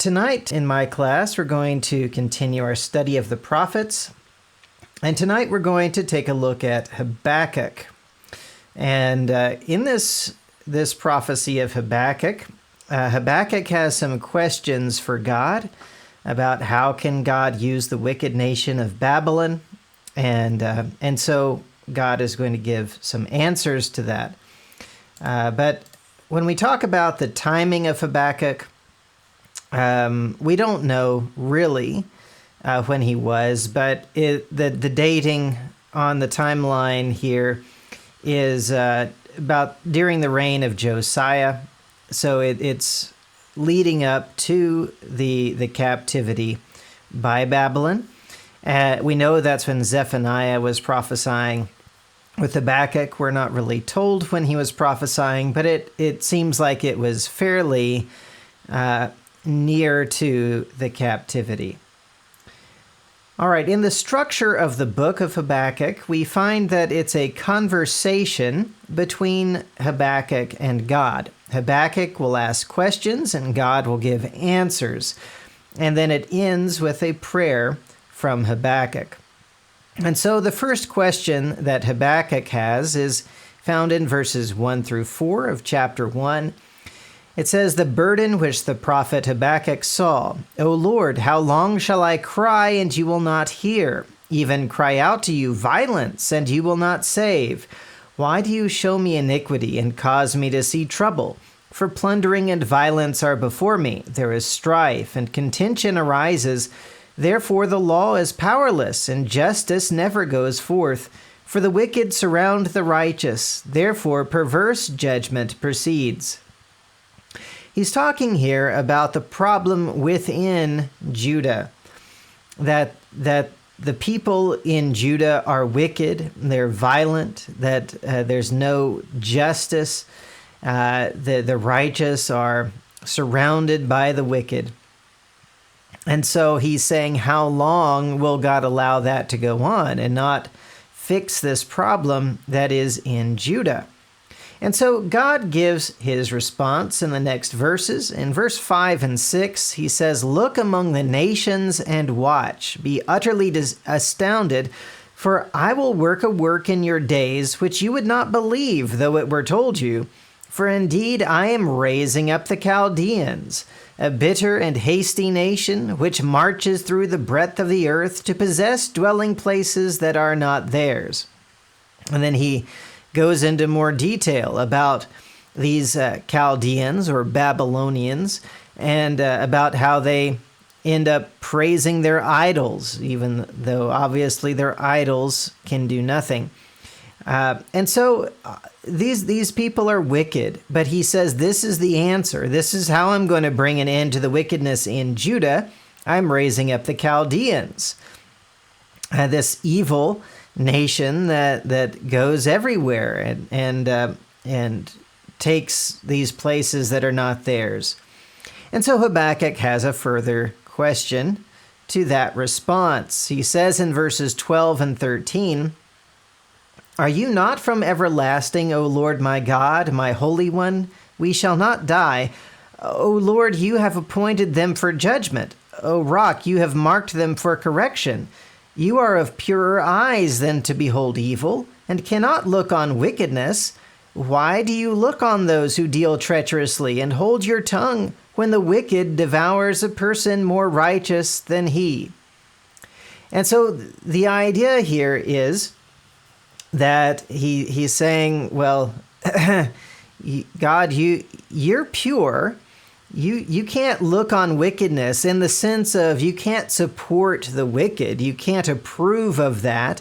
Tonight in my class, we're going to continue our study of the prophets. And tonight we're going to take a look at Habakkuk. And in this prophecy of Habakkuk, Habakkuk has some questions for God about how can God use the wicked nation of Babylon. And so God is going to give some answers to that. But when we talk about the timing of Habakkuk, we don't know really when he was, but the dating on the timeline here is about during the reign of Josiah. So it's leading up to the captivity by Babylon. We know that's when Zephaniah was prophesying. With Habakkuk, we're not really told when he was prophesying, but it seems like it was fairly near to the captivity. All right, in the structure of the book of Habakkuk, we find that it's a conversation between Habakkuk and God. Habakkuk will ask questions and God will give answers. And then it ends with a prayer from Habakkuk. And so the first question that Habakkuk has is found in verses 1 through 4 of chapter 1. It says, "The burden which the prophet Habakkuk saw. O Lord, how long shall I cry, and you will not hear? Even cry out to you violence, and you will not save. Why do you show me iniquity and cause me to see trouble? For plundering and violence are before me. There is strife, and contention arises. Therefore the law is powerless, and justice never goes forth. For the wicked surround the righteous. Therefore perverse judgment proceeds." He's talking here about the problem within Judah, that the people in Judah are wicked, they're violent, that there's no justice, the righteous are surrounded by the wicked. And so he's saying, how long will God allow that to go on and not fix this problem that is in Judah? And so God gives his response in the next verses. In verse 5 and 6, he says, "Look among the nations and watch. Be utterly astounded, for I will work a work in your days which you would not believe, though it were told you. For indeed I am raising up the Chaldeans, a bitter and hasty nation, which marches through the breadth of the earth to possess dwelling places that are not theirs." And then he goes into more detail about these Chaldeans or Babylonians and about how they end up praising their idols, even though obviously their idols can do nothing. And so these people are wicked, but he says this is the answer. This is how I'm going to bring an end to the wickedness in Judah. I'm raising up the Chaldeans, this evil nation that goes everywhere and takes these places that are not theirs. And so Habakkuk has a further question to that response. He says in verses 12 and 13, "Are you not from everlasting, O Lord my God, my Holy One? We shall not die. O Lord, you have appointed them for judgment. O Rock, you have marked them for correction. You are of purer eyes than to behold evil, and cannot look on wickedness. Why do you look on those who deal treacherously, and hold your tongue when the wicked devours a person more righteous than he?" And so the idea here is that he's saying, well, God, you're pure. You can't look on wickedness in the sense of you can't support the wicked. You can't approve of that.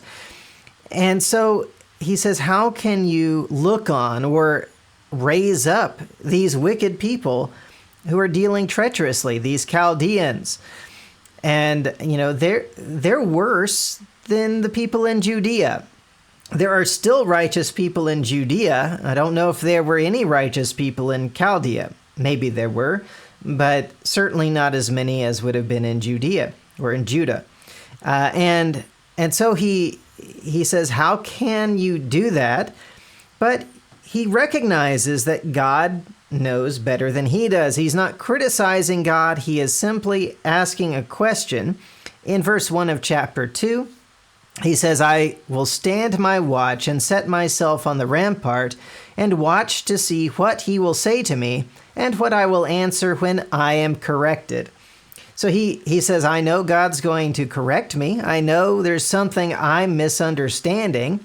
And so he says, how can you look on or raise up these wicked people who are dealing treacherously, these Chaldeans? And, they're worse than the people in Judea. There are still righteous people in Judea. I don't know if there were any righteous people in Chaldea. Maybe there were, but certainly not as many as would have been in Judea or in Judah. And so he says, how can you do that? But he recognizes that God knows better than he does. He's not criticizing God. He is simply asking a question. In verse 1 of chapter 2, he says, I will stand my watch and set myself on the rampart and watch to see what he will say to me and what I will answer when I am corrected. So he says, I know God's going to correct me. I know there's something I'm misunderstanding.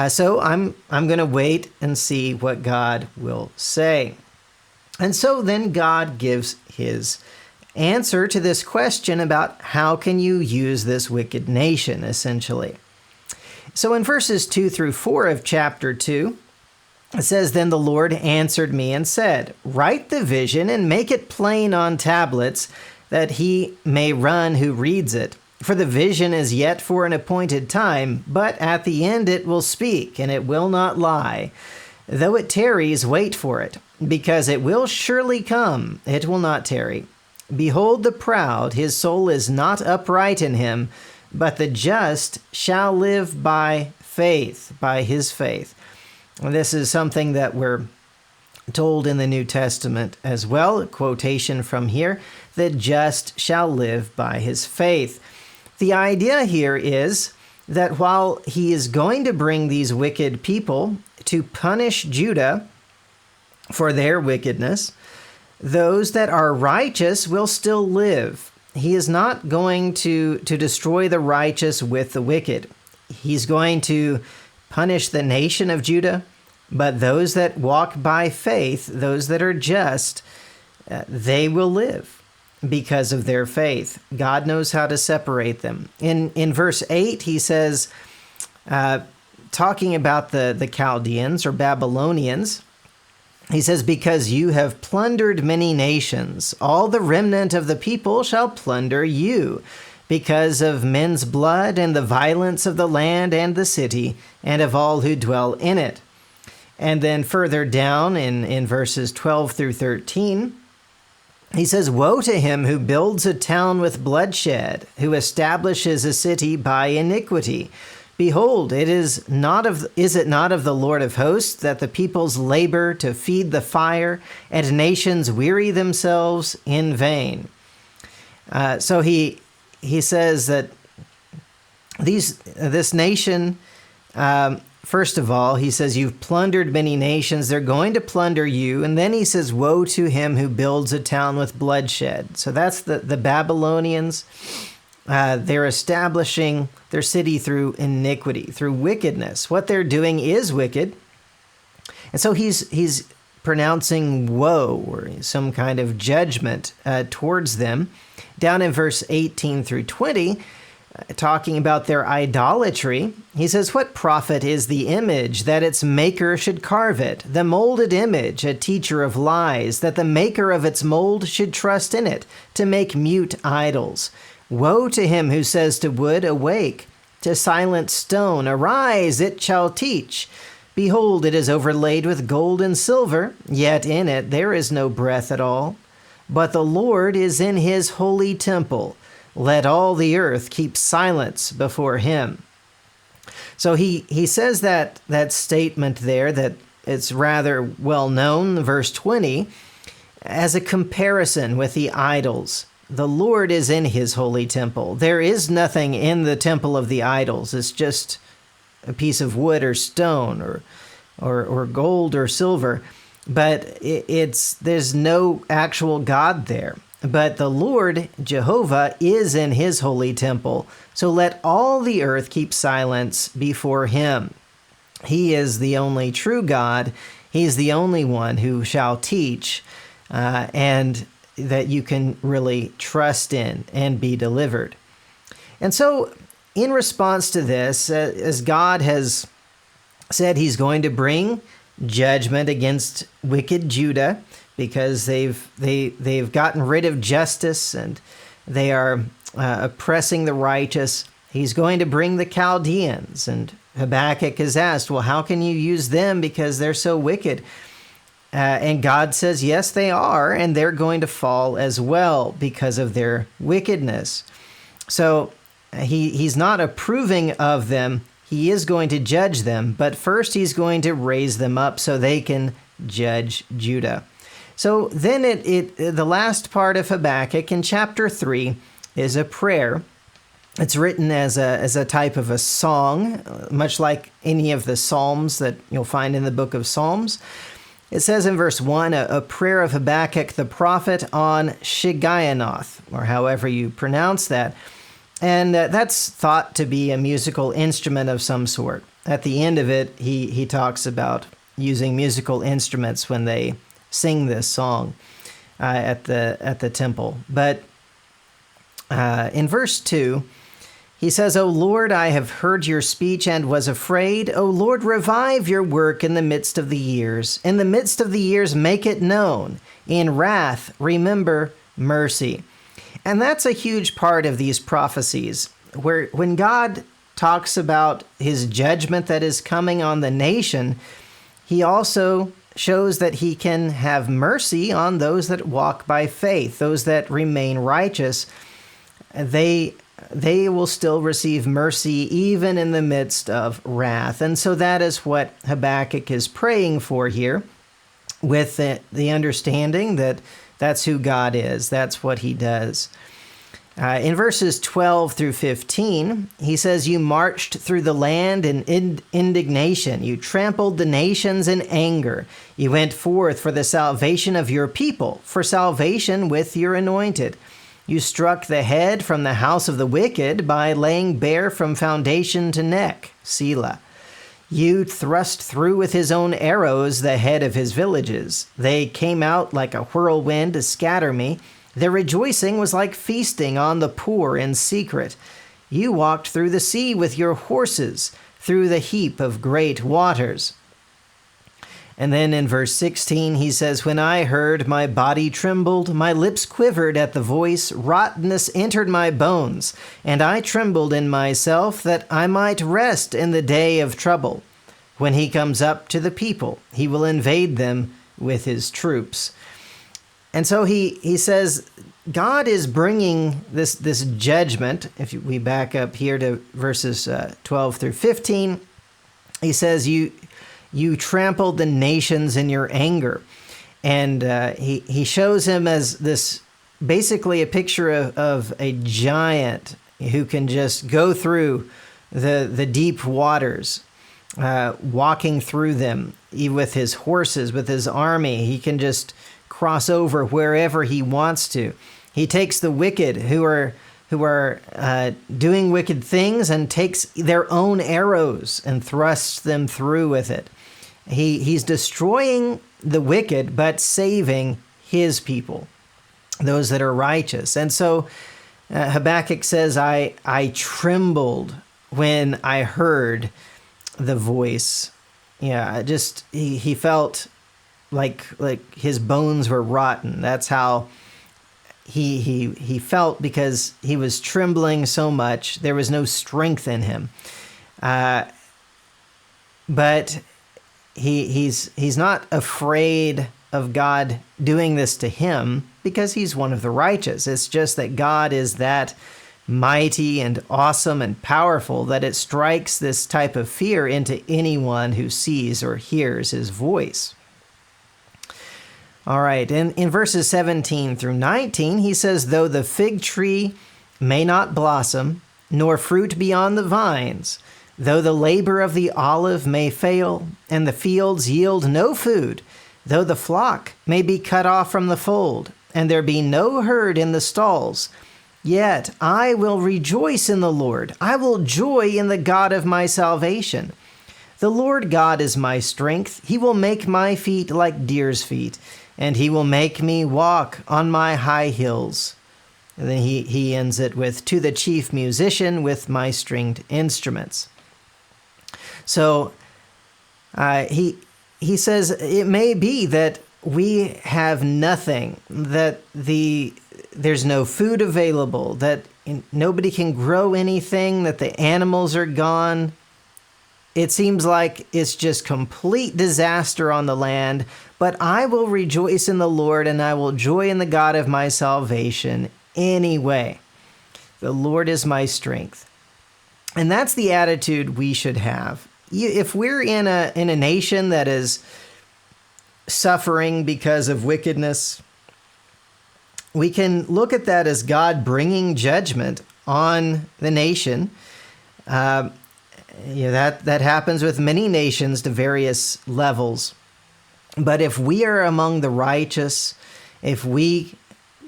So I'm going to wait and see what God will say. And so then God gives his answer to this question about how can you use this wicked nation, essentially. So in verses 2 through 4 of chapter 2, it says, Then the Lord answered me and said, Write the vision and make it plain on tablets, that he may run who reads it. For the vision is yet for an appointed time, but at the end it will speak, and it will not lie. Though it tarries, wait for it, because it will surely come, it will not tarry. Behold the proud, his soul is not upright in him, but the just shall live by faith, by his faith. And this is something that we're told in the New Testament as well, a quotation from here, the just shall live by his faith. The idea here is that while he is going to bring these wicked people to punish Judah for their wickedness, those that are righteous will still live. He is not going to destroy the righteous with the wicked. He's going to punish the nation of Judah, but those that walk by faith, those that are just, they will live because of their faith. God knows how to separate them. In verse 8, he says, talking about the Chaldeans or Babylonians, he says, Because you have plundered many nations, all the remnant of the people shall plunder you, because of men's blood and the violence of the land and the city, and of all who dwell in it. And then further down in verses 12 through 13, he says, Woe to him who builds a town with bloodshed, who establishes a city by iniquity. Behold, is it not of the Lord of hosts that the peoples labor to feed the fire, and nations weary themselves in vain? So he says that this nation, first of all, he says, you've plundered many nations, they're going to plunder you. And then he says, woe to him who builds a town with bloodshed. So that's the Babylonians. They're establishing their city through iniquity, through wickedness. What they're doing is wicked. And so he's pronouncing woe or some kind of judgment towards them. Down in verse 18 through 20, talking about their idolatry, he says, What profit is the image that its maker should carve it? The molded image, a teacher of lies, that the maker of its mold should trust in it, to make mute idols. Woe to him who says to wood, Awake, to silent stone, Arise, it shall teach. Behold, it is overlaid with gold and silver, yet in it there is no breath at all. But the Lord is in his holy temple. Let all the earth keep silence before him. So he says that statement there, that it's rather well known, verse 20, as a comparison with the idols. The Lord is in his holy temple. There is nothing in the temple of the idols. It's just a piece of wood or stone or gold or silver. But there's no actual God there. But the Lord, Jehovah, is in his holy temple. So let all the earth keep silence before him. He is the only true God. He's the only one who shall teach, and that you can really trust in and be delivered. And so in response to this, as God has said he's going to bring judgment against wicked Judah, because they've gotten rid of justice and they are oppressing the righteous. He's going to bring the Chaldeans, and Habakkuk is asked, well, how can you use them because they're so wicked? And God says, yes, they are, and they're going to fall as well because of their wickedness. So he's not approving of them. He is going to judge them, but first he's going to raise them up so they can judge Judah. So then the last part of Habakkuk in chapter 3 is a prayer. It's written as a type of a song, much like any of the Psalms that you'll find in the book of Psalms. It says in verse 1, a prayer of Habakkuk the prophet on Shigionoth, or however you pronounce that. And that's thought to be a musical instrument of some sort. At the end of it, he talks about using musical instruments when they sing this song at the temple. But in verse 2, he says, O Lord, I have heard your speech and was afraid. O Lord, revive your work in the midst of the years. In the midst of the years, make it known. In wrath, remember mercy. And that's a huge part of these prophecies, where when God talks about his judgment that is coming on the nation, he also shows that he can have mercy on those that walk by faith, those that remain righteous. They will still receive mercy even in the midst of wrath. And so that is what Habakkuk is praying for here, with the understanding that that's who God is. That's what he does. In verses 12 through 15, he says, You marched through the land in indignation. You trampled the nations in anger. You went forth for the salvation of your people, for salvation with your anointed. You struck the head from the house of the wicked by laying bare from foundation to neck, Selah. You thrust through with his own arrows the head of his villages. They came out like a whirlwind to scatter me. Their rejoicing was like feasting on the poor in secret. You walked through the sea with your horses, through the heap of great waters. And then in verse 16, he says, When I heard, my body trembled, my lips quivered at the voice, rottenness entered my bones, and I trembled in myself that I might rest in the day of trouble. When he comes up to the people, he will invade them with his troops. And so he says, God is bringing this judgment. If we back up here to verses 12 through 15, he says, You trampled the nations in your anger. And he shows him as this, basically a picture of a giant who can just go through the deep waters, walking through them with his horses, with his army. He can just cross over wherever he wants to. He takes the wicked who are doing wicked things and takes their own arrows and thrusts them through with it. He's destroying the wicked, but saving his people, those that are righteous. And so Habakkuk says, I trembled when I heard the voice. Yeah, he felt like his bones were rotten. That's how he felt, because he was trembling so much. There was no strength in him. But he's not afraid of God doing this to him, because he's one of the righteous. It's just that God is that mighty and awesome and powerful that it strikes this type of fear into anyone who sees or hears his voice. All right, in verses 17 through 19, he says, Though the fig tree may not blossom, nor fruit be on the vines, though the labor of the olive may fail, and the fields yield no food, though the flock may be cut off from the fold, and there be no herd in the stalls, yet I will rejoice in the Lord. I will joy in the God of my salvation. The Lord God is my strength. He will make my feet like deer's feet, and he will make me walk on my high hills. And then he ends it with, To the chief musician with my stringed instruments. So he says, it may be that we have nothing, that there's no food available, that nobody can grow anything, that the animals are gone. It seems like it's just complete disaster on the land, but I will rejoice in the Lord, and I will joy in the God of my salvation anyway. The Lord is my strength. And that's the attitude we should have. If we're in a nation that is suffering because of wickedness, we can look at that as God bringing judgment on the nation. That happens with many nations to various levels. But if we are among the righteous, if we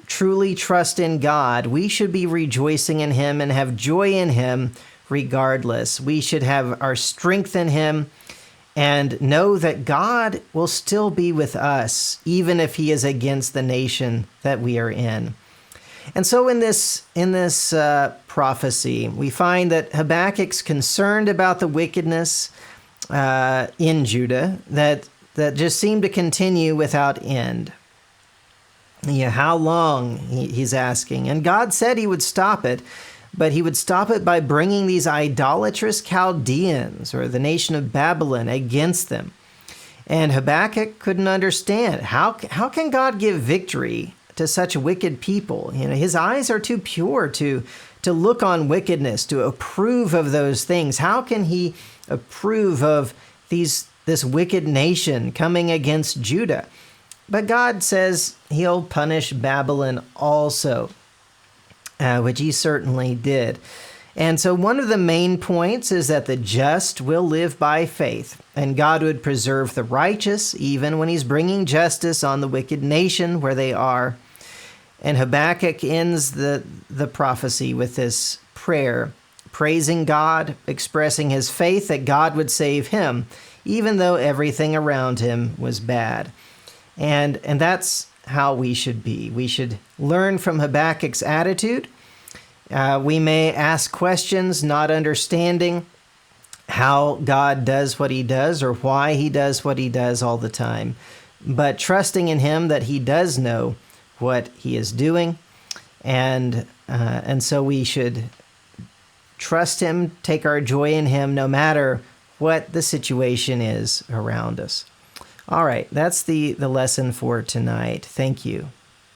truly trust in God, we should be rejoicing in Him and have joy in Him regardless. We should have our strength in Him and know that God will still be with us, even if He is against the nation that we are in. And so in this prophecy, we find that Habakkuk's concerned about the wickedness in Judah that just seemed to continue without end. How long, he's asking. And God said He would stop it, but He would stop it by bringing these idolatrous Chaldeans, or the nation of Babylon, against them. And Habakkuk couldn't understand. How can God give victory to such wicked people? His eyes are too pure to look on wickedness, to approve of those things. How can He approve of this wicked nation coming against Judah? But God says He'll punish Babylon also, which He certainly did. And so one of the main points is that the just will live by faith, and God would preserve the righteous even when He's bringing justice on the wicked nation where they are. And Habakkuk ends the prophecy with this prayer, praising God, expressing his faith that God would save him, even though everything around him was bad. And that's how we should be. We should learn from Habakkuk's attitude. We may ask questions, not understanding how God does what He does or why He does what He does all the time, but trusting in Him that He does know what He is doing. And so we should trust Him, take our joy in Him, no matter what the situation is around us. All right, that's the lesson for tonight. Thank you.